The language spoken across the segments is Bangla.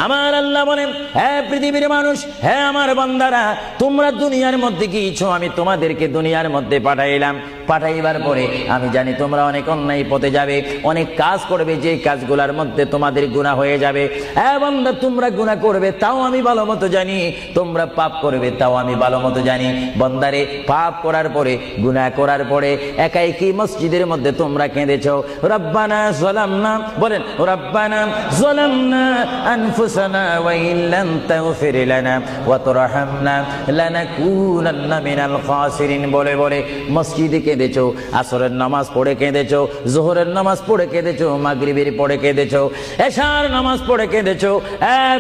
আমার আল্লাহ বলেন, হে পৃথিবীর মানুষ, হে আমার বান্দারা, তোমরা দুনিয়ার মধ্যে কি ইচ্ছো আমি তোমাদেরকে দুনিয়ার মধ্যে পাঠাইলাম। পাঠাইবার পরে আমি জানি তোমরা অনেক অন্যায় পথে যাবে, অনেক কাজ করবে, যে কাজগুলোর মধ্যে তোমাদের গুনাহ হয়ে যাবে। হ্যাঁ বান্দা, তোমরা গুনাহ করবে তাও আমি ভালো মতো জানি, তোমরা পাপ করবে তাও আমি ভালো মতো জানি। বান্দারে, পাপ করার পরে, গুনাহ করার পরে একাই কি মসজিদের মধ্যে তোমরা কেঁদেছো, রব্বানা যালামনা, বলেন রব্বানা যালামনা আনফুসানা ওয়া ইল্লাম তাগফির লানা ওয়া তুরহামনা লানাকুনান্না মিনাল খাসিরিন বলে বলে মসজিদে কেঁদেছো, আসরের নামাজ পড়ে কেঁদেছো, যোহরের নামাজ পড়ে কেঁদেছো, মাগরিবের পড়ে কেঁদেছো, এশার নামাজ পড়ে কেঁদেছো।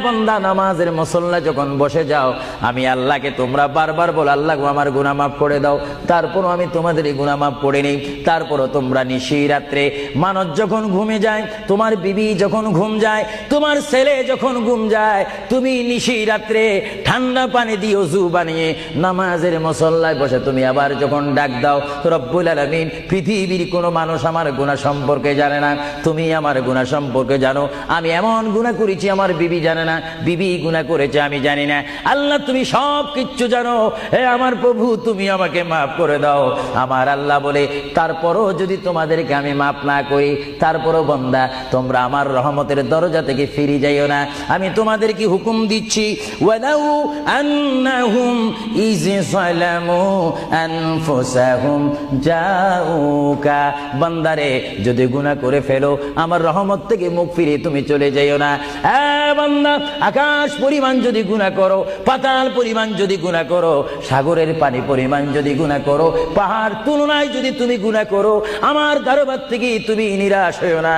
বান্দা, নামাজের মুসল্লা যখন বসে যাও, আমি আল্লাহকে তোমরা বারবার বল, আল্লাহ আমার গুনাহ মাফ করে দাও। তারপরও আমি তোমাদের এই গুনাহ মাফ করে নেই। তারপরও তোমরা নিশি রাত্রে, মানুষ যখন ঘুমে যায়, তোমার বিবি যখন ঘুম যায়, তোমার ছেলে যখন ঘুম যায়, তুমি নিশি রাত্রে ঠান্ডা পানি দিয়ে ওযু বানিয়ে নামাজের মুসল্লায় বসে তুমি আবার যখন ডাক দাও, রব্বুল আলামিন, পৃথিবীর কোনো মানুষ আমার গুনাহ সম্পর্কে জানে না, তুমি আমার গুনাহ সম্পর্কে জানো। আমি এমন গুনাহ করেছি আমার বিবি জানে না, বিবি গুনাহ করেছে আমি জানি না। আল্লাহ, তুমি সব কিচ্ছু জানো। হে আমার প্রভু, তুমি আমাকে মাফ করে দাও। আমার আল্লাহ বলে, তারপরও যদি তোমাদেরকে আমি মাফ না করি, তারপরও বান্দা তোমরা আমার রহমতের দরজা থেকে ফিরে যাইও না। আমি তোমাদেরকে হুকুম দিচ্ছি, ওয়ালাউ আন্নাহুম ইয যালামু আনফুসাহুম জাউকা, বান্দারে যদি গুনাহ করে ফেলো, আমার রহমত থেকে মুখ ফিরে তুমি চলে যাইও না। বান্দা, আকাশ পরিমাণ যদি গুনাহ করো, পাতাল পরিমাণ যদি গুনাহ করো, সাগরের পানি পরিমাণ যদি গুনাহ করো, পাহাড় তুলনায় যদি তুমি গুনাহ করো, আমার দরবার থেকে তুমি নিরাশ হইও না।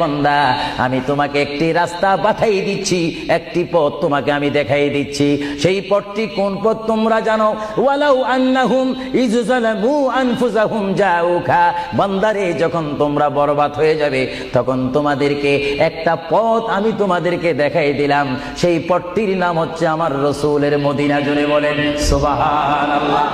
বান্দা, আমি তোমাকে একটি রাস্তা বাতাই দিচ্ছি, একটি পথ তোমাকে আমি দেখাই দিচ্ছি। সেই পথটি কোন পথ তোমরা জানো? ওয়ালাউ আন্নাহুম ইয যালামু আনফুসাহুম জাউকা, বান্দারে, যখন তোমরা বরবাদ হয়ে যাবে, তখন তোমাদেরকে একটা পথ আমি তোমাদেরকে দেখাই দিলাম। সেই পথটির নাম হচ্ছে আমার রাসূলের মদিনা। জোরে বলেন সুবহানাল্লাহ।